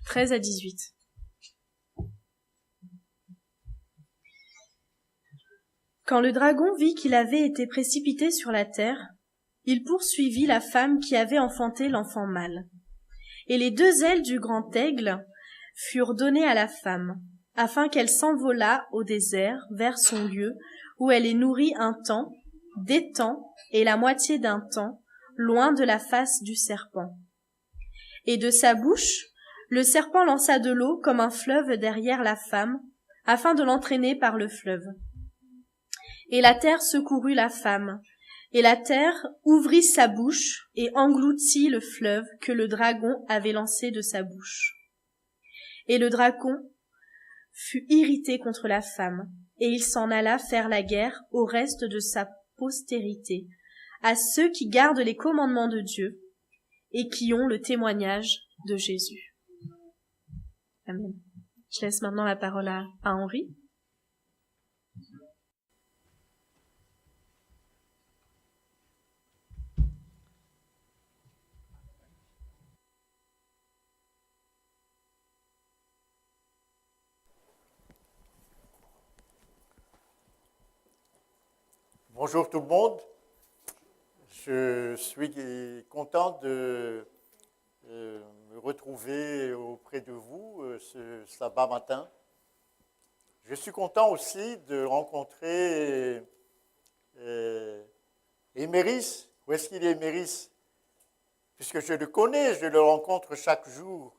13 à 18. Quand le dragon vit qu'il avait été précipité sur la terre, il poursuivit la femme qui avait enfanté l'enfant mâle. Et les 2 ailes du grand aigle furent données à la femme, afin qu'elle s'envolât au désert vers son lieu, où elle est nourrie un temps, des temps et la moitié d'un temps, loin de la face du serpent. Et de sa bouche, le serpent lança de l'eau comme un fleuve derrière la femme, afin de l'entraîner par le fleuve. Et la terre secourut la femme, et la terre ouvrit sa bouche et engloutit le fleuve que le dragon avait lancé de sa bouche. Et le dragon fut irrité contre la femme, et il s'en alla faire la guerre au reste de sa postérité, à ceux qui gardent les commandements de Dieu et qui ont le témoignage de Jésus. Amen. Je laisse maintenant la parole à Henri. Bonjour tout le monde, je suis content de me retrouver auprès de vous ce sabbat matin. Je suis content aussi de rencontrer Éméris. Où est-ce qu'il est, Éméris? Puisque je le connais, je le rencontre chaque jour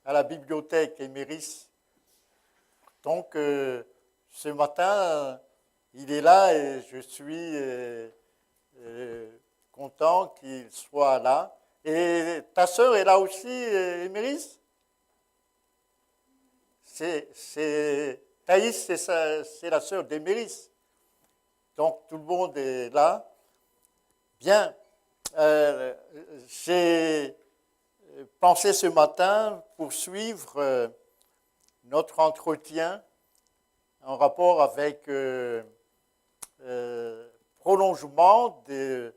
à la bibliothèque, Éméris. Donc ce matin, il est là et je suis content qu'il soit là. Et ta sœur est là aussi, Éméris? Thaïs, c'est la sœur d'Éméris. Donc tout le monde est là. Bien, j'ai pensé ce matin poursuivre notre entretien en rapport avec prolongement de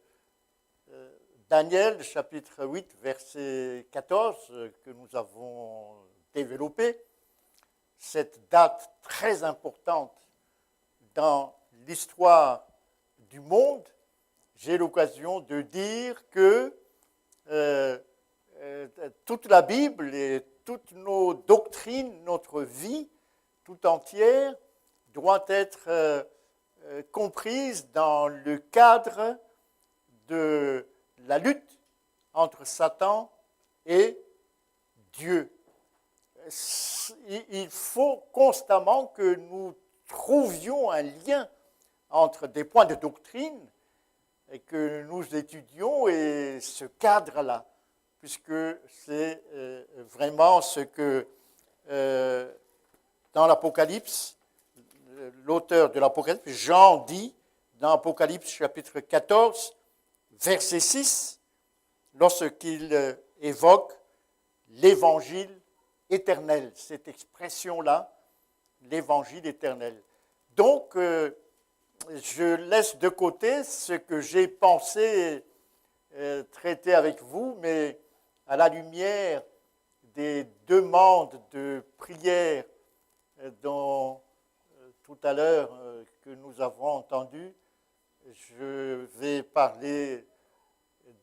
Daniel, chapitre 8, verset 14, que nous avons développé. Cette date très importante dans l'histoire du monde, j'ai l'occasion de dire que toute la Bible et toutes nos doctrines, notre vie tout entière, doit être comprise dans le cadre de la lutte entre Satan et Dieu. Il faut constamment que nous trouvions un lien entre des points de doctrine et que nous étudions et ce cadre-là, puisque c'est vraiment ce que dans l'Apocalypse, l'auteur de l'Apocalypse, Jean, dit dans Apocalypse chapitre 14, verset 6, lorsqu'il évoque l'évangile éternel, cette expression-là, l'évangile éternel. Donc, je laisse de côté ce que j'ai pensé traiter avec vous, mais à la lumière des demandes de prière dont tout à l'heure que nous avons entendu, je vais parler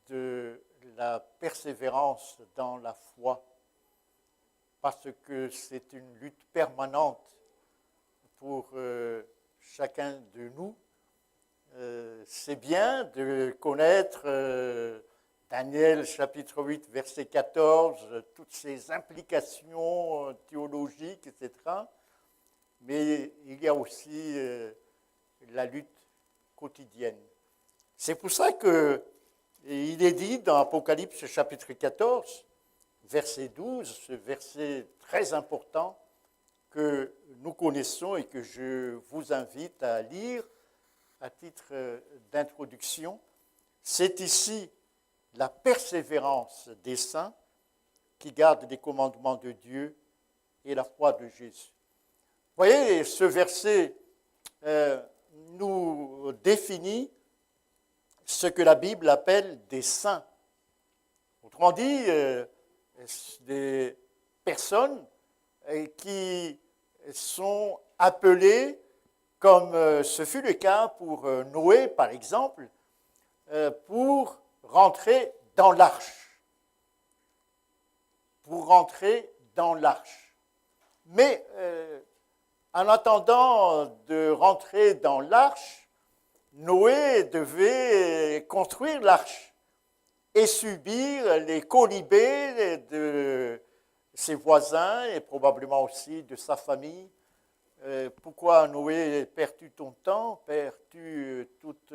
de la persévérance dans la foi, parce que c'est une lutte permanente pour chacun de nous. C'est bien de connaître Daniel chapitre 8, verset 14, toutes ses implications théologiques, etc. Mais il y a aussi la lutte quotidienne. C'est pour ça qu'il est dit dans Apocalypse chapitre 14, verset 12, ce verset très important que nous connaissons et que je vous invite à lire à titre d'introduction. C'est ici la persévérance des saints qui gardent les commandements de Dieu et la foi de Jésus. Vous voyez, ce verset nous définit ce que la Bible appelle des saints. Autrement dit, personnes qui sont appelées, comme ce fut le cas pour Noé, par exemple, pour rentrer dans l'arche. Pour rentrer dans l'arche. Mais en attendant de rentrer dans l'arche, Noé devait construire l'arche et subir les colibés de ses voisins et probablement aussi de sa famille. Pourquoi, Noé, perds-tu ton temps, perds-tu toute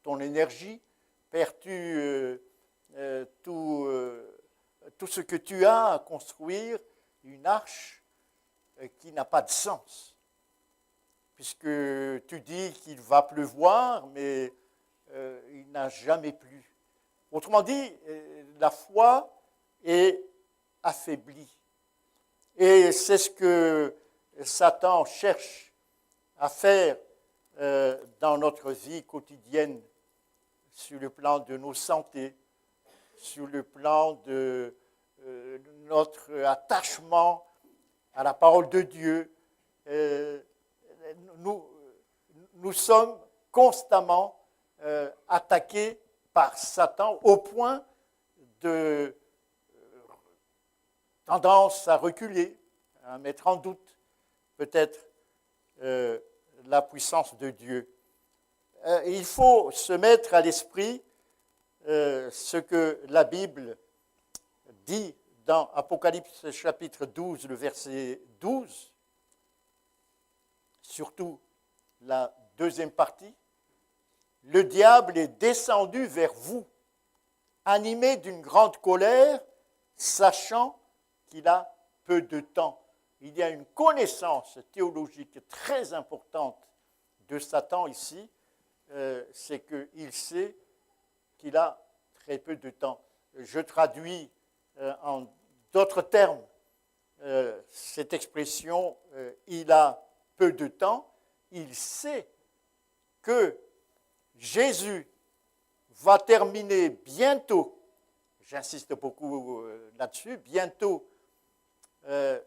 ton énergie, perds-tu tout ce que tu as à construire, une arche qui n'a pas de sens? Puisque tu dis qu'il va pleuvoir, mais il n'a jamais plu. Autrement dit, la foi est affaiblie. Et c'est ce que Satan cherche à faire dans notre vie quotidienne, sur le plan de nos santé, sur le plan de notre attachement à la parole de Dieu. Nous sommes constamment attaqués par Satan au point de tendance à reculer, à mettre en doute peut-être la puissance de Dieu. Il faut se mettre à l'esprit ce que la Bible dit dans Apocalypse chapitre 12, le verset 12, surtout la deuxième partie. Le diable est descendu vers vous, animé d'une grande colère, sachant qu'il a peu de temps. Il y a une connaissance théologique très importante de Satan ici, c'est qu'il sait qu'il a très peu de temps. Je traduis en d'autres termes cette expression « il a peu de temps ». Il sait que Jésus va terminer bientôt, j'insiste beaucoup là-dessus, bientôt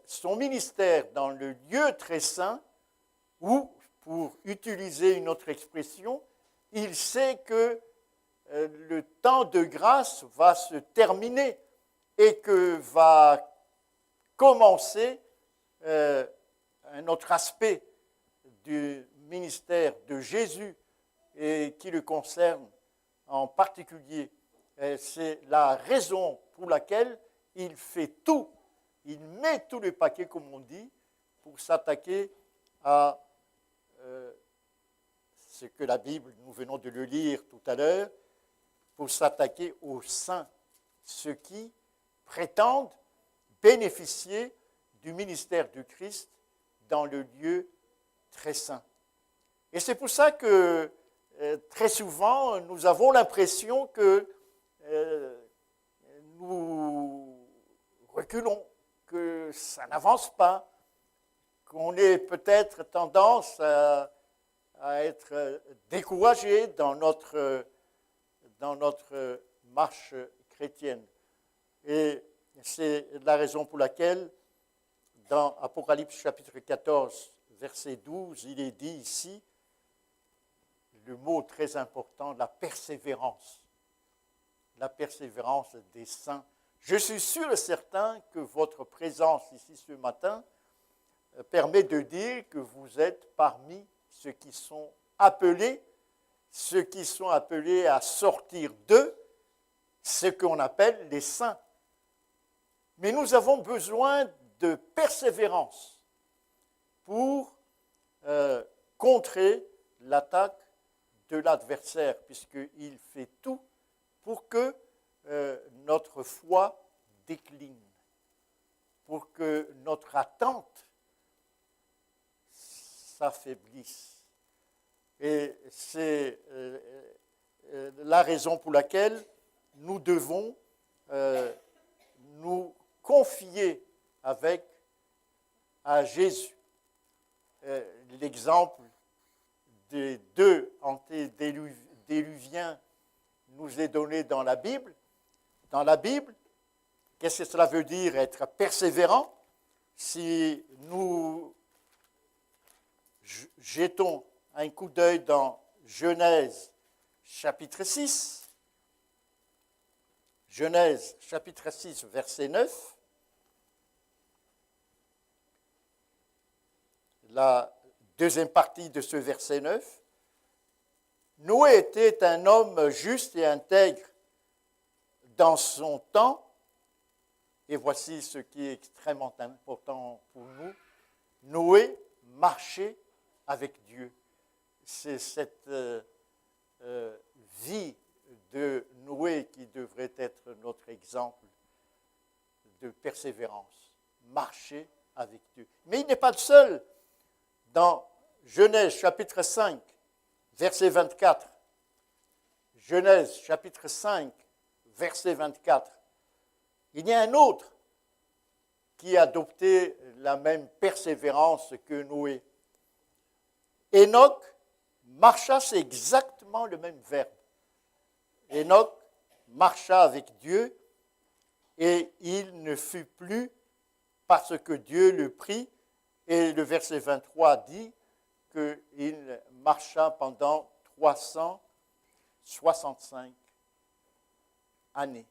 son ministère dans le lieu très saint, ou, pour utiliser une autre expression, il sait que le temps de grâce va se terminer et que va commencer un autre aspect du ministère de Jésus et qui le concerne en particulier. C'est la raison pour laquelle il fait tout, il met tout le paquet, comme on dit, pour s'attaquer à ce que la Bible, nous venons de le lire tout à l'heure, pour s'attaquer aux saints, ceux qui prétendent bénéficier du ministère du Christ dans le lieu très saint. Et c'est pour ça que très souvent, nous avons l'impression que nous reculons, que ça n'avance pas, qu'on ait peut-être tendance à être découragé dans notre marche chrétienne. Et c'est la raison pour laquelle, dans Apocalypse chapitre 14, verset 12, il est dit ici, le mot très important, la persévérance des saints. Je suis sûr et certain que votre présence ici ce matin permet de dire que vous êtes parmi ceux qui sont appelés à sortir d'eux, ce qu'on appelle les saints. Mais nous avons besoin de persévérance pour contrer l'attaque de l'adversaire, puisqu'il fait tout pour que notre foi décline, pour que notre attente s'affaiblisse. Et c'est la raison pour laquelle nous devons nous confier à Jésus. L'exemple des deux antédiluviens nous est donné dans la Bible. Dans la Bible, Qu'est-ce que cela veut dire être persévérant? Si nous jetons un coup d'œil dans Genèse chapitre 6, Genèse chapitre 6, verset 9, la deuxième partie de ce verset 9, Noé était un homme juste et intègre dans son temps, et voici ce qui est extrêmement important pour nous, Noé marchait avec Dieu. C'est cette vie de Noé qui devrait être notre exemple de persévérance, marcher avec Dieu. Mais il n'est pas le seul. Dans Genèse chapitre 5, verset 24, Genèse chapitre 5, verset 24, il y a un autre qui a adopté la même persévérance que Noé. Enoch marcha, c'est exactement le même verbe. Enoch marcha avec Dieu et il ne fut plus parce que Dieu le prit. Et le verset 23 dit qu'il marcha pendant 365 années.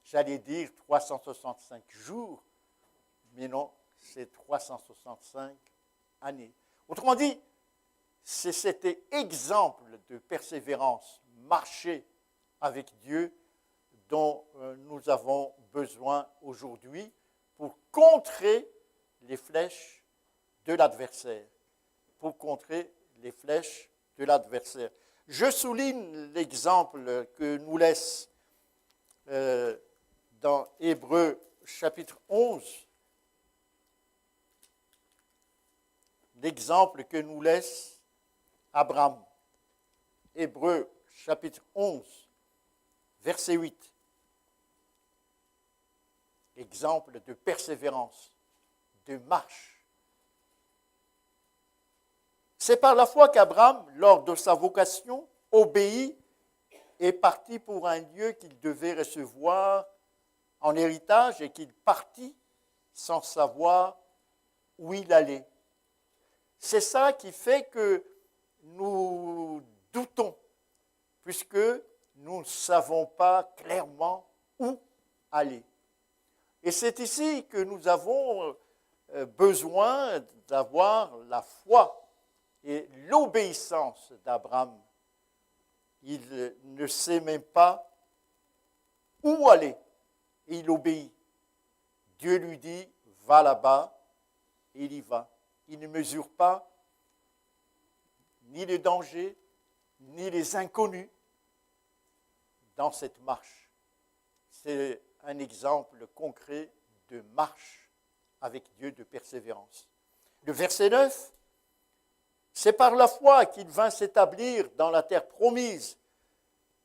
J'allais dire 365 jours, mais non, c'est 365 années. Autrement dit, c'est cet exemple de persévérance, marcher avec Dieu, dont nous avons besoin aujourd'hui pour contrer les flèches de l'adversaire. Pour contrer les flèches de l'adversaire. Je souligne l'exemple que nous laisse dans Hébreux chapitre 11, l'exemple que nous laisse Abraham. Hébreux chapitre 11, verset 8. Exemple de persévérance, de marche. C'est par la foi qu'Abraham, lors de sa vocation, obéit et partit pour un lieu qu'il devait recevoir en héritage et qu'il partit sans savoir où il allait. C'est ça qui fait que nous doutons, puisque nous ne savons pas clairement où aller. Et c'est ici que nous avons besoin d'avoir la foi et l'obéissance d'Abraham. Il ne sait même pas où aller, et il obéit. Dieu lui dit, va là-bas, et il y va. Il ne mesure pas ni les dangers, ni les inconnus dans cette marche. C'est un exemple concret de marche avec Dieu, de persévérance. Le verset 9, c'est par la foi qu'il vint s'établir dans la terre promise,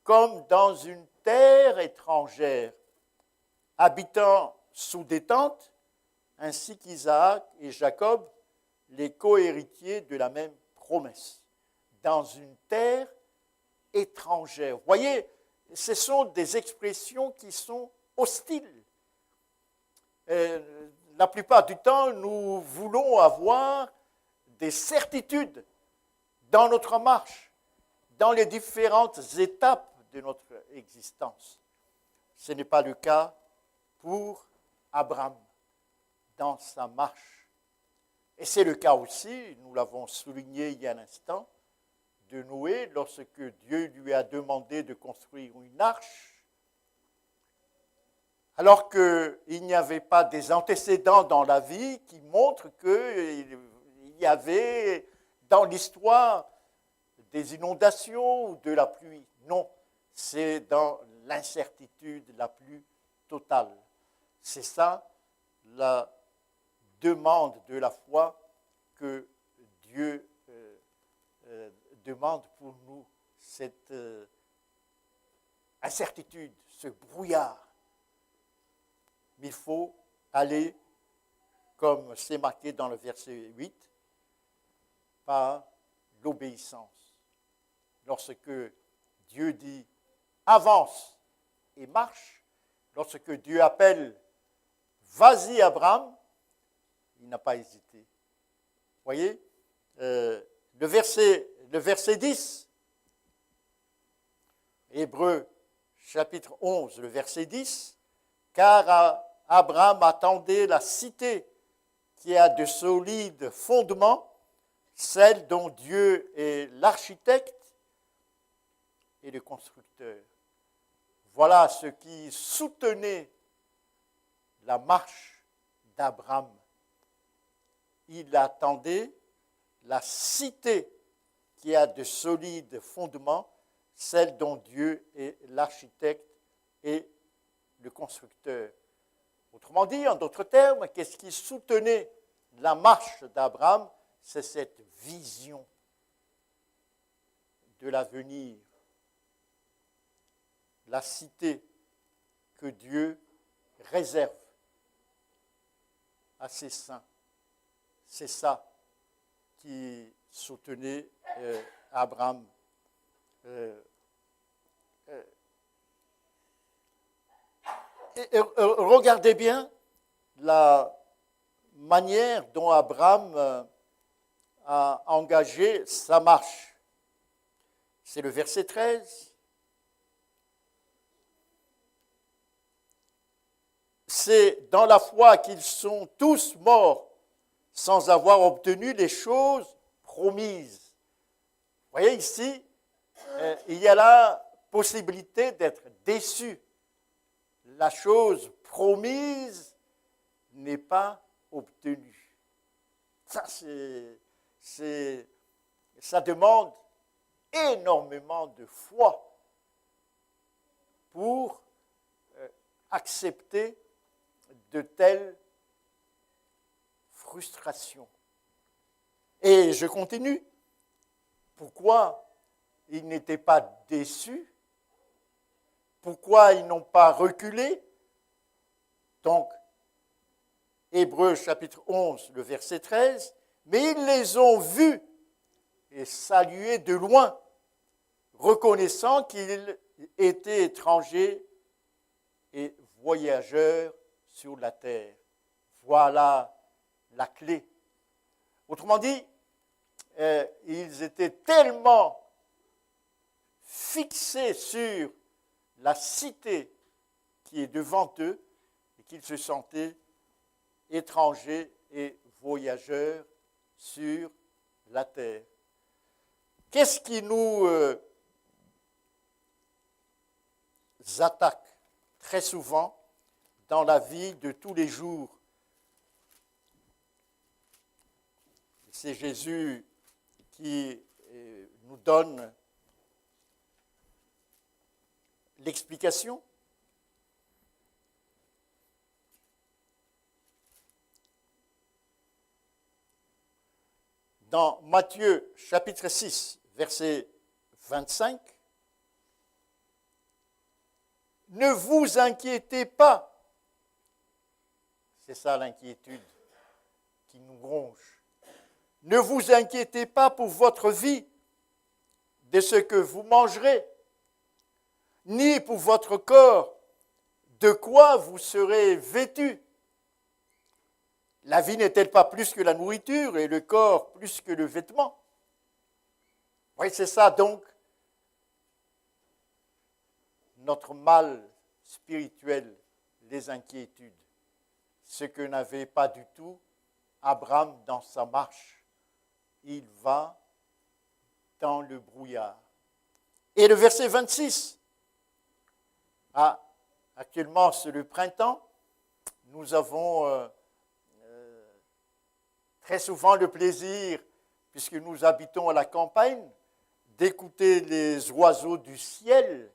comme dans une terre étrangère, habitant sous des tentes, ainsi qu'Isaac et Jacob, les co-héritiers de la même promesse, dans une terre étrangère. Vous voyez, ce sont des expressions qui sont hostiles. La plupart du temps, nous voulons avoir des certitudes dans notre marche, dans les différentes étapes de notre existence. Ce n'est pas le cas pour Abraham dans sa marche. Et c'est le cas aussi, nous l'avons souligné il y a un instant, de Noé lorsque Dieu lui a demandé de construire une arche, alors qu'il n'y avait pas des antécédents dans la vie qui montrent qu'il y avait dans l'histoire des inondations ou de la pluie. Non, c'est dans l'incertitude la plus totale. C'est ça la demande de la foi que Dieu demande pour nous, cette incertitude, ce brouillard. Mais il faut aller, comme c'est marqué dans le verset 8, par l'obéissance. Lorsque Dieu dit « avance et marche », lorsque Dieu appelle, vas-y Abraham, il n'a pas hésité. Vous voyez, le verset 10, Hébreux chapitre 11, le verset 10, car Abraham attendait la cité qui a de solides fondements, celle dont Dieu est l'architecte et le constructeur. Voilà ce qui soutenait la marche d'Abraham. Il attendait la cité qui a de solides fondements, celle dont Dieu est l'architecte et le constructeur. Autrement dit, en d'autres termes, qu'est-ce qui soutenait la marche d'Abraham? C'est cette vision de l'avenir, la cité que Dieu réserve à ses saints. C'est ça qui soutenait Abraham. Regardez bien la manière dont Abraham a engagé sa marche. C'est le verset 13. C'est dans la foi qu'ils sont tous morts sans avoir obtenu les choses promises. Vous voyez ici, il y a la possibilité d'être déçu. La chose promise n'est pas obtenue. Ça, ça demande énormément de foi pour accepter de telles frustrations. Et je continue. Pourquoi ils n'étaient pas déçus? Pourquoi ils n'ont pas reculé? Donc, Hébreux chapitre 11, le verset 13, mais ils les ont vus et salués de loin, reconnaissant qu'ils étaient étrangers et voyageurs sur la terre. Voilà la clé. Autrement dit, ils étaient tellement fixés sur la cité qui est devant eux et qu'ils se sentaient étrangers et voyageurs sur la terre. Qu'est-ce qui nous attaque très souvent dans la vie de tous les jours? C'est Jésus qui nous donne l'explication. Dans Matthieu chapitre 6, verset 25, « Ne vous inquiétez pas », c'est ça l'inquiétude qui nous ronge, « ne vous inquiétez pas pour votre vie, de ce que vous mangerez, ni pour votre corps, de quoi vous serez vêtus. La vie n'est-elle pas plus que la nourriture et le corps plus que le vêtement? Oui, c'est ça donc notre mal spirituel, les inquiétudes. Ce que n'avait pas du tout Abraham dans sa marche. Il va dans le brouillard. Et le verset 26, actuellement c'est le printemps, nous avons très souvent le plaisir, puisque nous habitons à la campagne, d'écouter les oiseaux du ciel.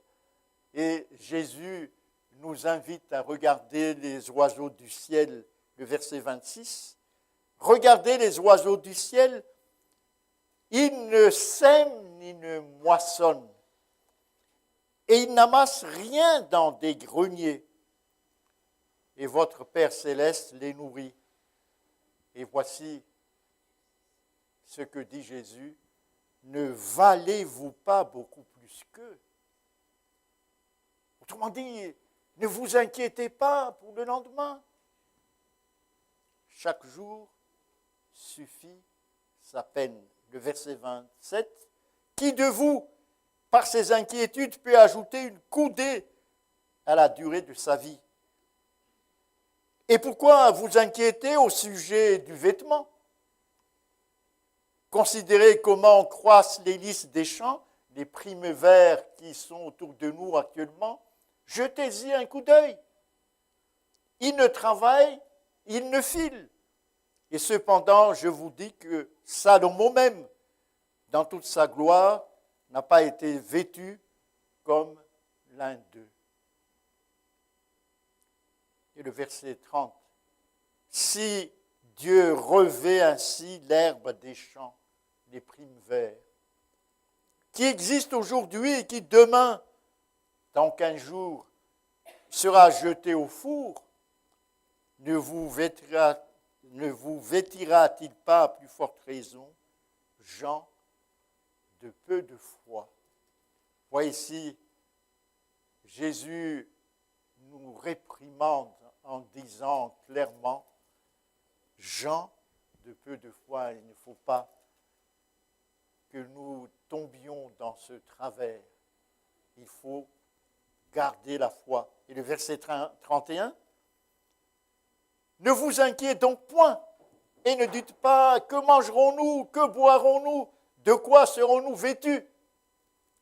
Et Jésus nous invite à regarder les oiseaux du ciel, le verset 26. Regardez les oiseaux du ciel, ils ne sèment ni ne moissonnent, et ils n'amassent rien dans des greniers. Et votre Père céleste les nourrit. Et voici ce que dit Jésus, ne valez-vous pas beaucoup plus qu'eux? Autrement dit, Ne vous inquiétez pas pour le lendemain. Chaque jour suffit sa peine. Le verset 27. Qui de vous, par ses inquiétudes, peut ajouter une coudée à la durée de sa vie? Et pourquoi vous inquiétez au sujet du vêtement? Considérez comment croissent les lys des champs, les primes verts qui sont autour de nous actuellement. Jetez-y un coup d'œil. Ils ne travaillent, ils ne filent. Et cependant, je vous dis que Salomon même, dans toute sa gloire, n'a pas été vêtu comme l'un d'eux. Et le verset 30. Si Dieu revêt ainsi l'herbe des champs, les primes verts, qui existent aujourd'hui et qui demain, dans 15 jours, sera jeté au four, ne vous vêtira-t-il pas à plus forte raison, gens de peu de foi? Voyez ici, Jésus nous réprimande en disant clairement, gens de peu de foi, il ne faut pas que nous tombions dans ce travers. Il faut garder la foi. Et le verset 31, ne vous inquiétez donc point et ne dites pas que mangerons-nous, que boirons-nous, de quoi serons-nous vêtus?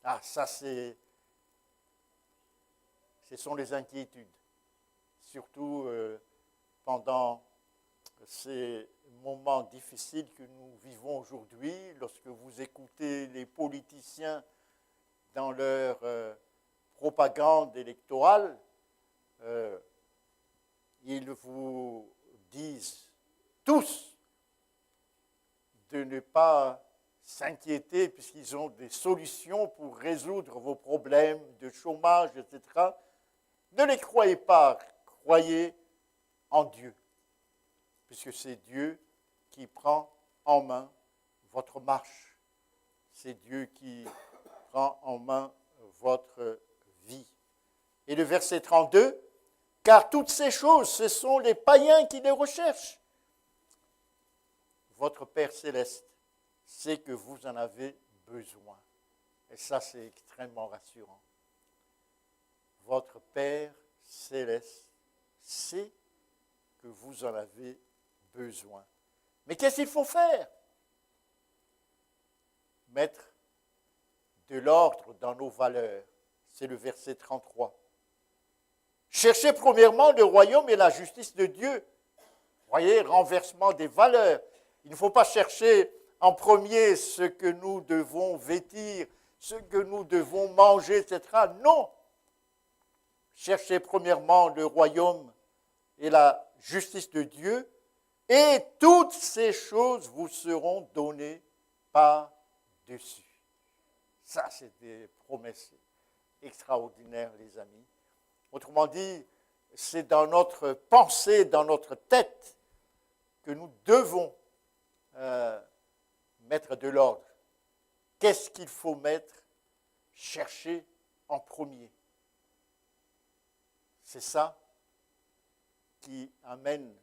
Ah, ça ce sont les inquiétudes, surtout pendant ces moments difficiles que nous vivons aujourd'hui, lorsque vous écoutez les politiciens dans leur propagande électorale, ils vous disent tous de ne pas s'inquiéter puisqu'ils ont des solutions pour résoudre vos problèmes de chômage, etc. Ne les croyez pas, croyez en Dieu, puisque c'est Dieu qui prend en main votre marche. C'est Dieu qui prend en main votre vie. Et le verset 32, car toutes ces choses, ce sont les païens qui les recherchent. Votre Père céleste sait que vous en avez besoin. Et ça, c'est extrêmement rassurant. Votre Père céleste sait que vous en avez besoin. Mais qu'est-ce qu'il faut faire? Mettre de l'ordre dans nos valeurs. C'est le verset 33. Cherchez premièrement le royaume et la justice de Dieu. Voyez, renversement des valeurs. Il ne faut pas chercher en premier ce que nous devons vêtir, ce que nous devons manger, etc. Non. Cherchez premièrement le royaume et la justice de Dieu, et toutes ces choses vous seront données par-dessus. Ça, c'est des promesses extraordinaires, les amis. Autrement dit, c'est dans notre pensée, dans notre tête, que nous devons mettre de l'ordre. Qu'est-ce qu'il faut mettre? Chercher en premier. C'est ça qui amène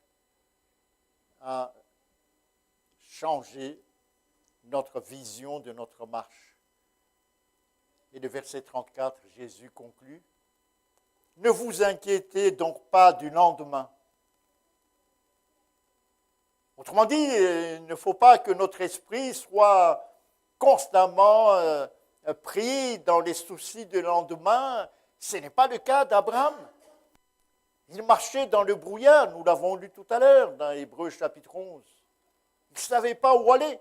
à changer notre vision de notre marche. Et le verset 34, Jésus conclut, « Ne vous inquiétez donc pas du lendemain. » Autrement dit, il ne faut pas que notre esprit soit constamment pris dans les soucis du lendemain. Ce n'est pas le cas d'Abraham. Il marchait dans le brouillard, nous l'avons lu tout à l'heure dans Hébreux chapitre 11. Il ne savait pas où aller.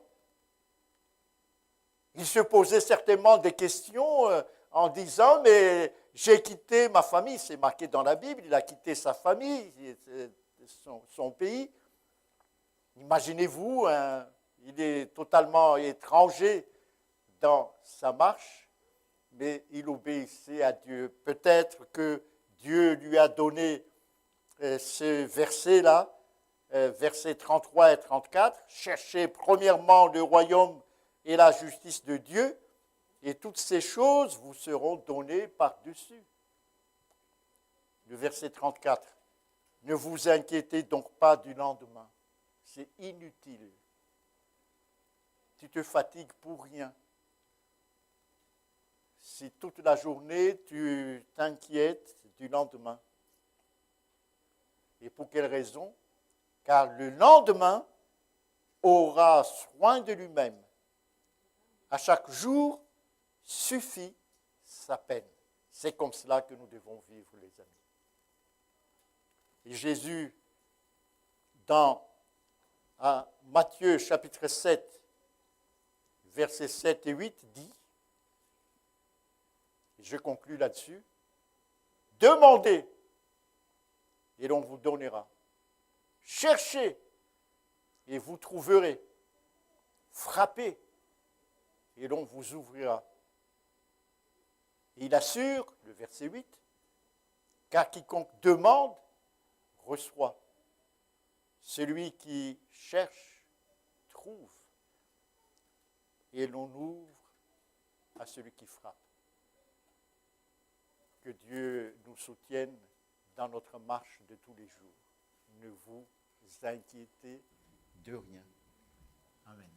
Il se posait certainement des questions en disant, mais j'ai quitté ma famille, c'est marqué dans la Bible, il a quitté sa famille, son pays. Imaginez-vous, il est totalement étranger dans sa marche, mais il obéissait à Dieu. Peut-être que Dieu lui a donné ce verset-là, versets 33 et 34, « Cherchez premièrement le royaume et la justice de Dieu, et toutes ces choses vous seront données par-dessus. » le verset 34. Ne vous inquiétez donc pas du lendemain. C'est inutile. Tu te fatigues pour rien. Si toute la journée tu t'inquiètes du lendemain. Et pour quelle raison? Car le lendemain aura soin de lui-même. À chaque jour suffit sa peine. C'est comme cela que nous devons vivre, les amis. Et Jésus, dans Matthieu chapitre 7, versets 7 et 8, dit, et je conclus là-dessus, « Demandez, et l'on vous donnera. Cherchez, et vous trouverez. Frappez, et l'on vous ouvrira. » Et il assure, le verset 8, « Car quiconque demande, reçoit. Celui qui cherche, trouve. Et l'on ouvre à celui qui frappe. » Que Dieu nous soutienne dans notre marche de tous les jours. Ne vous inquiétez de rien. Amen.